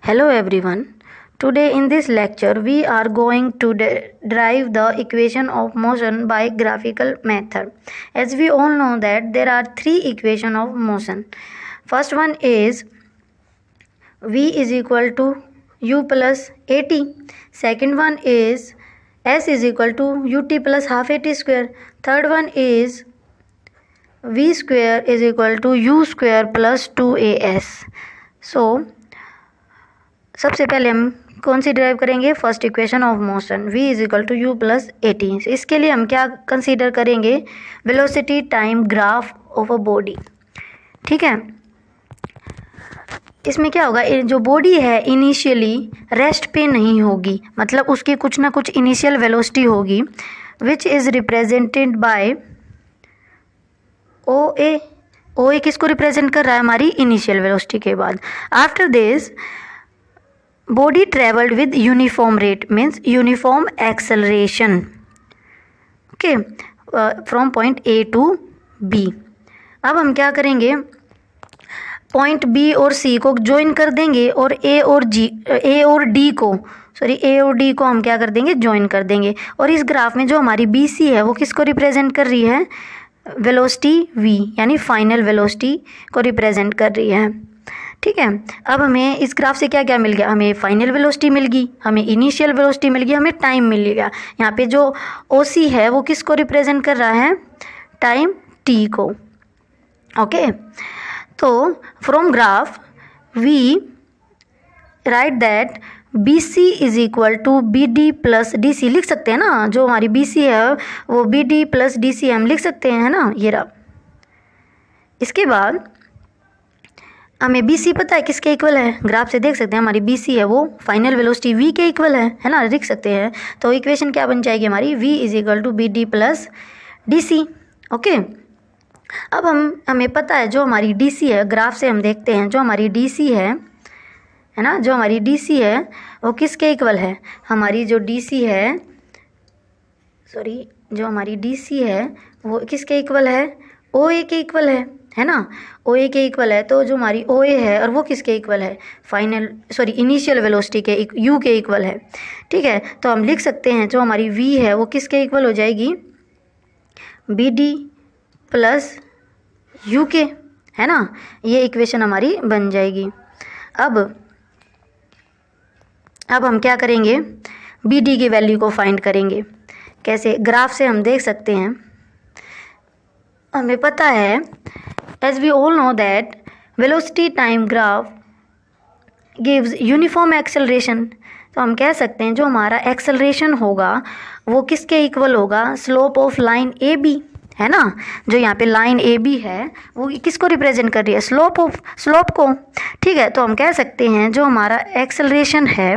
Hello everyone. Today in this lecture we are going to derive the equation of motion by graphical method. As we all know that there are three equations of motion. First one is v is equal to u plus at. Second one is s is equal to ut plus half at square. Third one is v square is equal to u square plus 2as. So सबसे पहले हम कौन सी derive करेंगे? First equation of motion v is equal to u plus a t. इसके लिए हम क्या कंसीडर करेंगे? Velocity time graph of a body. ठीक है, इसमें क्या होगा? जो बॉडी है इनिशियली रेस्ट पे नहीं होगी, मतलब उसकी कुछ ना कुछ इनिशियल वेलोसिटी होगी विच इज़ रिप्रेजेंटेड बाय ओ ए. ओ ए किसको रिप्रेजेंट कर रहा है? हमारी इनिशियल वेलोसिटी के बाद. After this body traveled with uniform rate means uniform acceleration, okay, from point A to B. अब हम क्या करेंगे? पॉइंट B और C को ज्वाइन कर देंगे और A और D को हम क्या कर देंगे? ज्वाइन कर देंगे. और इस ग्राफ में जो हमारी BC है वो किसको रिप्रेजेंट कर रही है? वेलोसिटी V यानी फाइनल वेलोसिटी को रिप्रेजेंट कर रही है. ठीक है, अब हमें इस ग्राफ से क्या क्या मिल गया? हमें फाइनल वेलोसिटी मिल गई, हमें इनिशियल वेलोसिटी मिल गई, हमें टाइम मिल गया. यहाँ पे जो OC है वो किसको रिप्रेजेंट कर रहा है? टाइम T को. ओके, तो from graph we write that BC is equal to BD plus DC. लिख सकते हैं ना, जो हमारी BC है वो BD प्लस DC हम लिख सकते हैं, है ना, ये रहा. इसके बाद हमें BC पता है किसके इक्वल है? ग्राफ से देख सकते हैं हमारी BC है वो फाइनल वेलोसिटी V के इक्वल है ना, लिख सकते हैं. तो इक्वेशन क्या बन जाएगी हमारी? V is equal to BD plus DC. Okay, अब हमें पता है जो हमारी DC है, ग्राफ से हम देखते हैं जो हमारी DC है ना, जो हमारी DC है वो किसके इक्वल है? हमारी जो DC है, जो हमारी DC है वो किसके इक्वल है? OA के इक्वल है ना, OA के इक्वल है. तो जो हमारी OA है और वो किसके इक्वल है? इनिशियल वेलोसिटी के U के इक्वल है. ठीक है, तो हम लिख सकते हैं जो हमारी V है वो किसके इक्वल हो जाएगी? BD प्लस U के, है ना. ये इक्वेशन हमारी बन जाएगी. अब हम क्या करेंगे? BD की वैल्यू को फाइंड करेंगे. कैसे? ग्राफ से हम देख सकते हैं, हमें पता है as we all know that velocity time graph gives uniform acceleration. तो हम कह सकते हैं जो हमारा एक्सेलरेशन होगा वो किसके इक्वल होगा? स्लोप ऑफ लाइन AB, है ना. जो यहाँ पे लाइन AB है वो किसको रिप्रेजेंट कर रही है? स्लोप को. ठीक है, तो हम कह सकते हैं जो हमारा एक्सेलरेशन है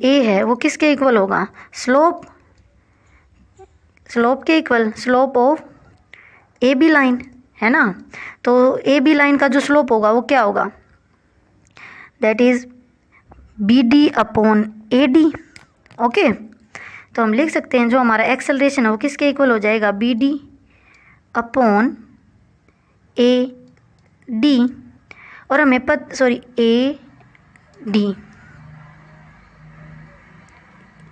A है वो किसके इक्वल होगा? स्लोप के equal, slope of AB line, है ना. तो AB लाइन का जो स्लोप होगा वो क्या होगा? That is BD upon AD. Okay, तो हम लिख सकते हैं जो हमारा एक्सेलरेशन है वो किसके इक्वल हो जाएगा? BD upon AD. और हमें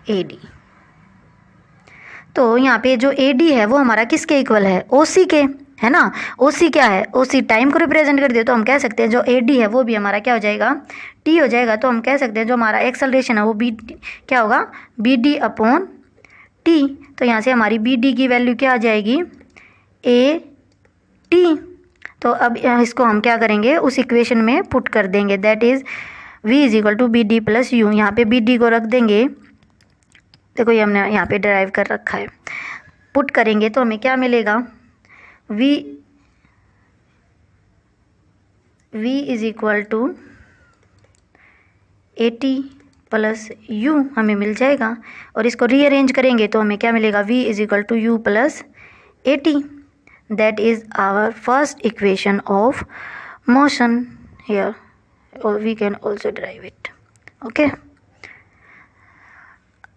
AD. तो यहाँ पे जो AD है वो हमारा किसके इक्वल है? OC के, है ना. OC क्या है? OC टाइम को रिप्रेजेंट कर दिया. तो हम कह सकते हैं जो AD है वो भी हमारा क्या हो जाएगा? T हो जाएगा. तो हम कह सकते हैं जो हमारा एक्सेलरेशन है वो क्या होगा? BD upon T. तो यहाँ से हमारी BD की वैल्यू क्या आ जाएगी? AT. तो अब इसको हम क्या करेंगे? उस इक्वेशन में पुट कर देंगे. That is V is equal to BD plus U. यहाँ पे BD को रख देंगे. देखो ये हमने यहाँ पे डिराइव कर रखा है. पुट करेंगे तो हमें क्या मिलेगा? V is equal to AT plus U हमें मिल जाएगा. और इसको रीअरेंज करेंगे तो हमें क्या मिलेगा? V is equal to U plus AT. That is our first equation of motion here, और we can also derive it. Okay,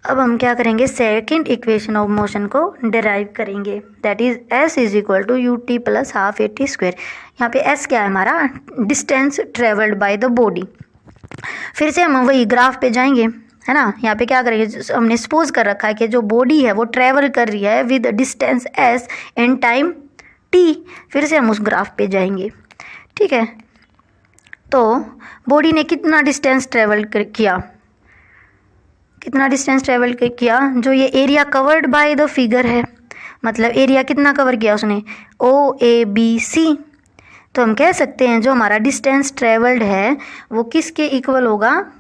अब हम क्या करेंगे, सेकेंड इक्वेशन ऑफ मोशन को डिराइव करेंगे, that is s is equal to u t plus half a t square. यहाँ पे s क्या है हमारा, distance travelled by the body. फिर से हम वही ग्राफ पे जाएंगे, है ना। यहाँ पे क्या करेंगे, हमने सपोज कर रखा है कि जो बॉडी है वो ट्रेवल कर रही है with distance s in time t। फिर से हम उस ग्राफ पे जाएंगे, ठीक है। तो बॉडी ने कितना डिस्टेंस ट्रेवल किया, कितना डिस्टेंस ट्रेवल किया, जो ये area covered by the figure है, मतलब एरिया कितना कवर किया उसने, OABC। तो हम कह सकते हैं जो हमारा डिस्टेंस ट्रेवल्ड है वो किसके इक्वल होगा,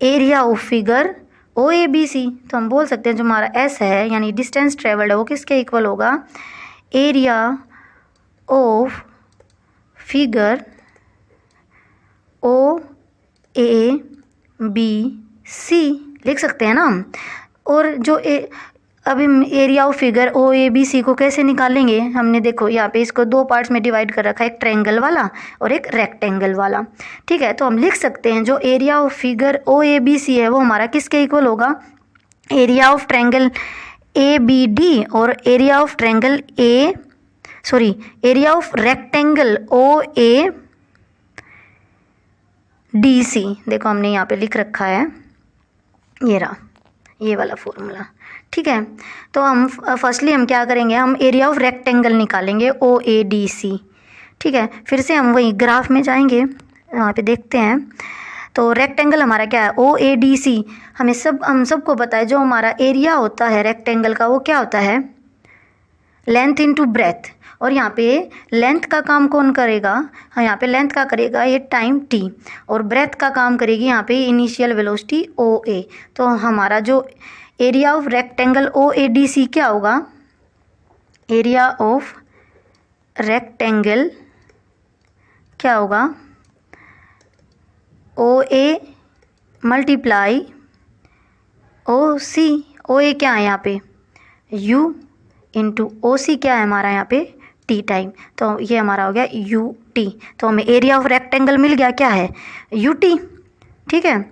एरिया ऑफ फिगर OABC। तो हम बोल सकते हैं जो हमारा S है यानी डिस्टेंस ट्रेवल्ड है वो किसके इक्वल होगा, एरिया ऑफ फिगर OABC लिख सकते हैं ना हम। और जो अभी एरिया ऑफ फिगर OABC को कैसे निकालेंगे, हमने देखो यहाँ पे इसको दो पार्ट्स में डिवाइड कर रखा है, एक ट्रायंगल वाला और एक रेक्टेंगल वाला, ठीक है। तो हम लिख सकते हैं जो एरिया ऑफ फिगर OABC है वो हमारा किसके इक्वल होगा, एरिया ऑफ ट्रायंगल ABD और area of triangle area of rectangle OADC। देखो हमने यहाँ पे लिख रखा है, ये रहा ये वाला फॉर्मूला, ठीक है। तो हम फर्स्टली हम क्या करेंगे, हम एरिया ऑफ रेक्टेंगल निकालेंगे OADC, ठीक है। फिर से हम वही ग्राफ में जाएंगे, वहाँ पे देखते हैं। तो रेक्टेंगल हमारा क्या है, OADC। हम सबको पता है जो हमारा एरिया होता है रेक्टेंगल का वो क्या होता है, लेंथ इनटू ब्रेथ। और यहाँ पे लेंथ का काम कौन करेगा, हाँ यहाँ पे लेंथ का करेगा ये टाइम t, और ब्रेथ का काम करेगी यहाँ पे इनिशियल वेलोसिटी OA। तो हमारा जो एरिया ऑफ रेक्टेंगल OADC क्या होगा, एरिया ऑफ रेक्टेंगल क्या होगा, OA मल्टीप्लाई OC। OA क्या है यहाँ पे, U इंटू OC क्या है हमारा यहाँ पे T टाइम। तो ये हमारा हो गया UT। तो हमें एरिया ऑफ रेक्टेंगल मिल गया क्या है, UT, ठीक है।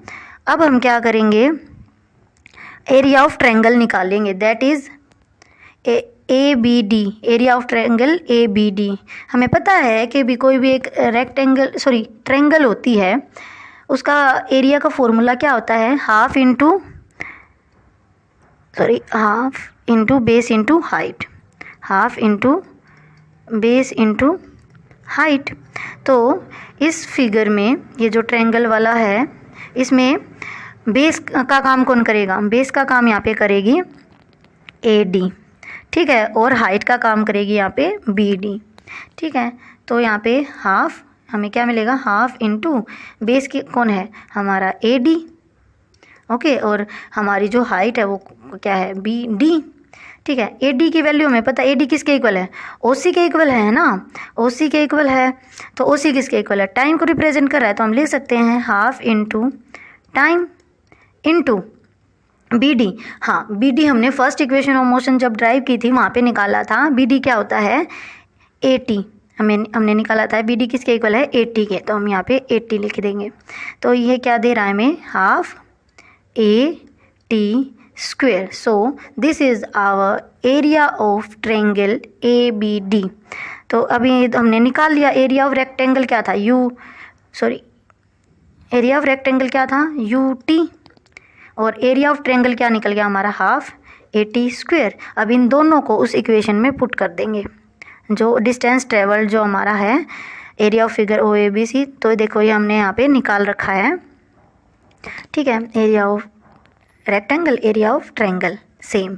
अब हम क्या करेंगे, एरिया ऑफ ट्रायंगल निकालेंगे, that is ABD, area of triangle ABD। हमें पता है कि भी कोई भी एक ट्रायंगल होती है उसका एरिया का फॉर्मूला क्या होता है, half into base into height, half into base into height. तो इस फिगर में ये जो ट्रायंगल वाला है इसमें बेस का काम कौन करेगा, बेस का काम यहाँ पे करेगी AD, ठीक है, और हाइट का काम करेगी यहाँ पे BD, ठीक है। तो यहाँ पे हाफ हमें क्या मिलेगा, हाफ इंटू बेस की कौन है हमारा AD, ओके, और हमारी जो हाइट है वो क्या है BD, ठीक है। AD की वैल्यू हमें पता है, AD किसके इक्वल है, OC के इक्वल है ना, OC के इक्वल है। तो OC किसके इक्वल है, टाइम को रिप्रेजेंट कर रहा है। तो हम लिख सकते हैं half into time into BD। हाँ BD हमने फर्स्ट इक्वेशन ऑफ मोशन जब ड्राइव की थी वहाँ पे निकाला था, BD क्या होता है AT, हमने निकाला था BD किसके इक्वल है 80 के। तो हम यहाँ पे 80 लिख देंगे। तो ये क्या दे रहा है हमें, half AT square. So this is our area of triangle ABD। तो अभी हमने निकाल लिया एरिया ऑफ रेक्टेंगल क्या था, एरिया ऑफ रेक्टेंगल क्या था UT, और एरिया ऑफ ट्रायंगल क्या निकल गया हमारा, हाफ AT स्क्वेयर। अब इन दोनों को उस इक्वेशन में पुट कर देंगे, जो डिस्टेंस ट्रेवल जो हमारा है एरिया ऑफ फिगर OABC। तो देखो ये हमने यहाँ पे निकाल रखा है, ठीक है, area of rectangle area of triangle same.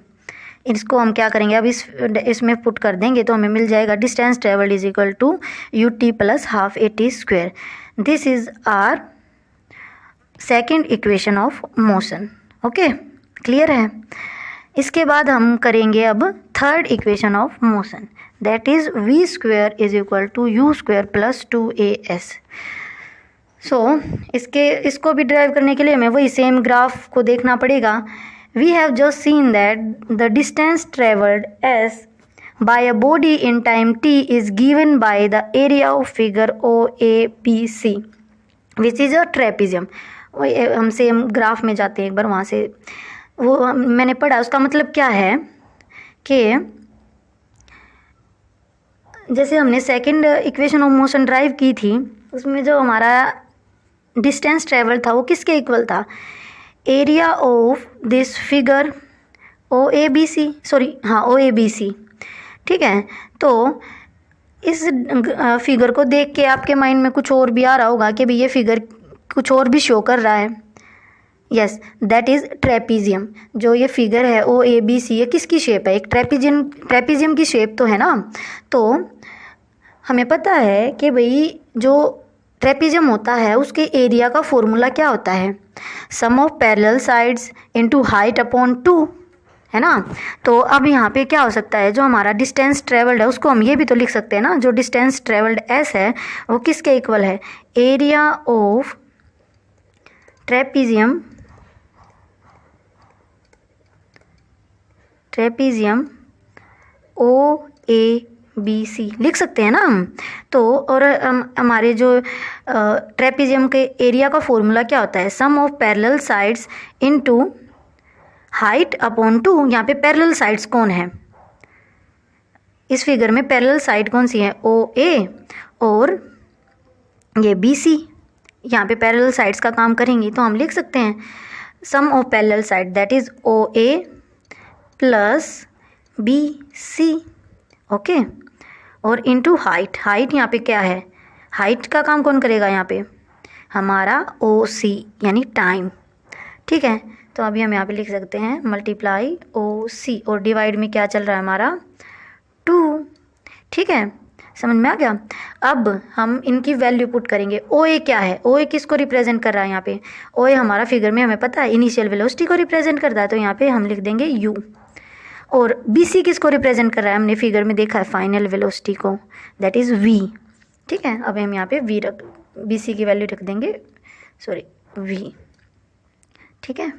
इसको हम क्या करेंगे, अब इसमें पुट कर देंगे तो हमें मिल जाएगा distance travelled is equal to UT plus half AT square. This is our second equation of motion, okay, clear है। इसके बाद हम करेंगे अब third equation of motion, that is V square is equal to U square plus 2AS। इसको भी drive करने के लिए हमें वही सेम ग्राफ को देखना पड़ेगा। We have just seen that the distance travelled S by a body in time t is given by the area of figure OABC which is a trapezium। वही हम सेम ग्राफ में जाते हैं एक बार वहाँ से। वो मैंने पढ़ा, उसका मतलब क्या है कि जैसे हमने second equation of motion drive की थी, उसमें जो हमारा डिस्टेंस ट्रेवल था वो किसके इक्वल था, area of this figure O A B C, O A B C. ठीक है, तो इस फिगर को देख के आपके माइंड में कुछ और भी आ रहा होगा कि भाई ये फिगर कुछ और भी शो कर रहा है। Yes, that is trapezium. जो ये फिगर है ओ ए बी सी, ये किसकी शेप है, एक ट्रेपीजियम की शेप तो है ना। तो हमें पता है कि भाई जो ट्रेपीजियम होता है उसके एरिया का फॉर्मूला क्या होता है, sum of parallel sides into height upon 2, है ना। तो अब यहाँ पे क्या हो सकता है, जो हमारा डिस्टेंस ट्रेवल्ड है उसको हम ये भी तो लिख सकते हैं ना, जो डिस्टेंस ट्रेवल्ड एस है वो किसके इक्वल है, area of trapezium O A B C लिख सकते हैं ना हम। तो और हमारे जो ट्रेपीजियम के एरिया का फॉर्मूला क्या होता है, sum of parallel sides into height upon 2। यहाँ पे पैरेलल साइड्स कौन है, इस फिगर में पैरेलल साइड कौन सी है, ओ ए और ये बी सी। यहाँ पे पैरेलल साइड्स का काम करेंगी तो हम लिख सकते हैं sum of parallel side that is O A plus B C. Okay, और इनटू हाइट यहाँ पे क्या है, हाइट का काम कौन करेगा यहाँ पे, हमारा ओ सी यानी टाइम। ठीक है, तो अभी हम यहाँ पे लिख सकते हैं मल्टीप्लाई ओ सी और डिवाइड में क्या चल रहा है हमारा 2। ठीक है, समझ में आ गया। अब हम इनकी वैल्यू पुट करेंगे। ओ ए क्या है, ओ ए किसको रिप्रेजेंट कर रहा है, यहाँ पे ओ ए हमारा फिगर में हमें पता है इनिशियल वेलोसिटी को रिप्रेजेंट करता है, तो यहाँ पे हम लिख देंगे यू। और बी सी किसको रिप्रेजेंट कर रहा है, हमने फिगर में देखा है फाइनल वेलोसिटी को, दैट इज़ वी। ठीक है, अब हम यहाँ पे वी बी सी की वैल्यू रख देंगे, वी। ठीक है,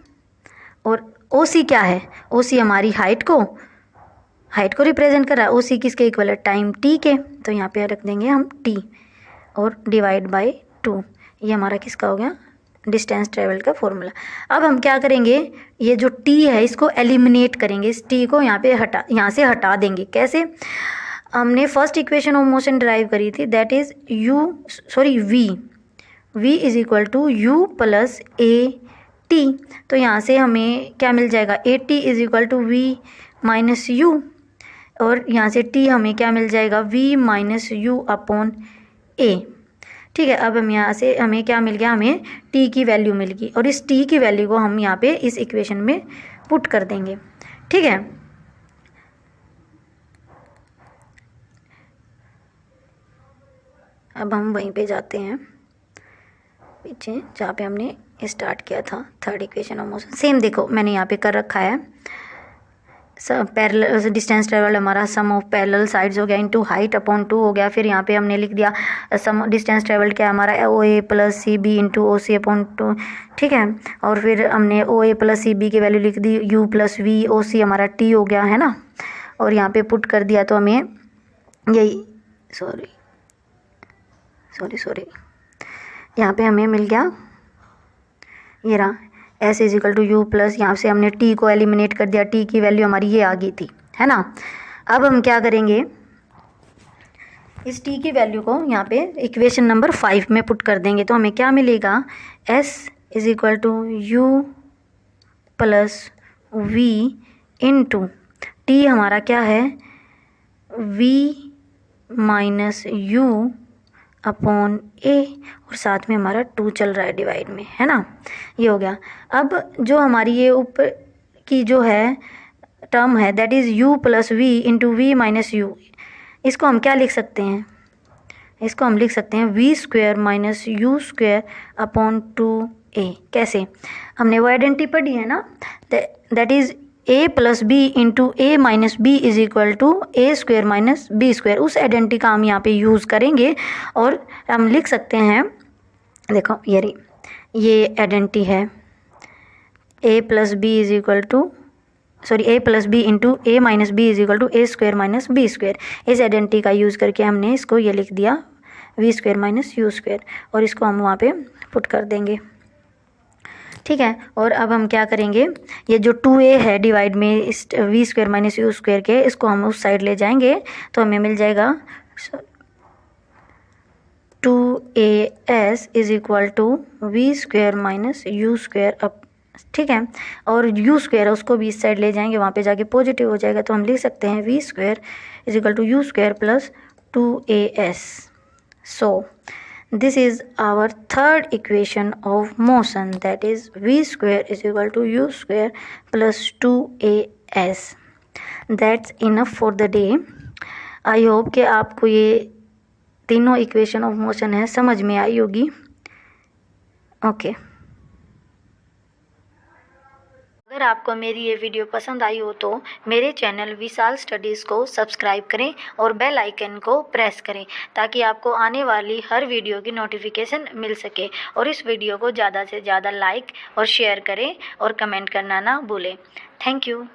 और ओ सी क्या है, ओ सी हमारी हाइट को रिप्रेजेंट कर रहा है। ओ सी किसके इक्वल है, टाइम टी के, तो यहाँ पे रख देंगे हम टी और डिवाइड बाय 2। ये हमारा किसका हो गया, डिस्टेंस ट्रेवल का फॉर्मूला। अब हम क्या करेंगे, ये जो टी है इसको एलिमिनेट करेंगे, इस टी को यहाँ से हटा देंगे। कैसे, हमने first equation of motion derive करी थी, that is v is equal to u plus a t. तो यहाँ से हमें क्या मिल जाएगा, a t is equal to v minus u, और यहाँ से टी हमें क्या मिल जाएगा, v minus u upon a. ठीक है, अब हम यहाँ से हमें क्या मिल गया, हमें टी की वैल्यू मिल गई, और इस टी की वैल्यू को हम यहाँ पे इस इक्वेशन में पुट कर देंगे। ठीक है, अब हम वहीं पे जाते हैं पीछे जहाँ पे हमने स्टार्ट किया था, third equation of motion. Same देखो मैंने यहाँ पे कर रखा है, पैरेलल डिस्टेंस ट्रेवल हमारा सम ऑफ पैरेलल साइड्स हो गया इनटू हाइट अपॉन 2 हो गया। फिर यहाँ पे हमने लिख दिया सम डिस्टेंस ट्रेवल क्या हमारा O A plus C B into O C upon 2। ठीक है, और फिर हमने O A plus C B की वैल्यू लिख दी u plus v, O C हमारा टी हो गया, है ना। और यहाँ पे पुट कर दिया तो हमें यही सॉरी यहाँ पे हमें मिल गया, ये रहा s is equal to u plus, यहाँ से हमने टी को एलिमिनेट कर दिया, टी की वैल्यू हमारी ये आ गई थी, है ना। अब हम क्या करेंगे, इस टी की वैल्यू को यहाँ पे इक्वेशन नंबर 5 में पुट कर देंगे, तो हमें क्या मिलेगा, s is equal to u plus v into t हमारा क्या है, v minus u upon a, और साथ में हमारा 2 चल रहा है डिवाइड में, है ना। ये हो गया। अब जो हमारी ये ऊपर की जो है टर्म है that is u plus v into v minus u, इसको हम क्या लिख सकते हैं, इसको हम लिख सकते हैं v square minus u square upon 2a। कैसे, हमने वो आइडेंटिटी पढ़ी है ना, that is a plus b into a minus b is equal to a square minus b square. उस आइडेंटिटी का हम यहाँ पे यूज़ करेंगे और हम लिख सकते हैं, देखो ये आइडेंटिटी है a plus b is equal to a plus b into a minus b is equal to a square minus b square. इस आइडेंटिटी का यूज़ करके हमने इसको ये लिख दिया v square minus u square, और इसको हम वहाँ पे पुट कर देंगे। ठीक है। और अब हम क्या करेंगे, ये जो 2a है डिवाइड में इस v square minus u square के, इसको हम उस साइड ले जाएंगे तो हमें मिल जाएगा 2as is equal to v square minus u square up, ठीक है। और यू स्क्वायर उसको भी इस साइड ले जाएंगे, वहाँ पे जाके पॉजिटिव हो जाएगा, तो हम लिख सकते हैं v square is equal to u square plus 2as। So this is our third equation of motion, that is v square is equal to u square plus 2as. That's enough for the day. I hope कि आपको ये तीनों equation of motion है समझ में आई होगी। Okay अगर आपको मेरी ये वीडियो पसंद आई हो तो मेरे चैनल विशाल स्टडीज़ को सब्सक्राइब करें और बेल आइकन को प्रेस करें ताकि आपको आने वाली हर वीडियो की नोटिफिकेशन मिल सके। और इस वीडियो को ज़्यादा से ज़्यादा लाइक और शेयर करें और कमेंट करना ना भूलें। Thank you.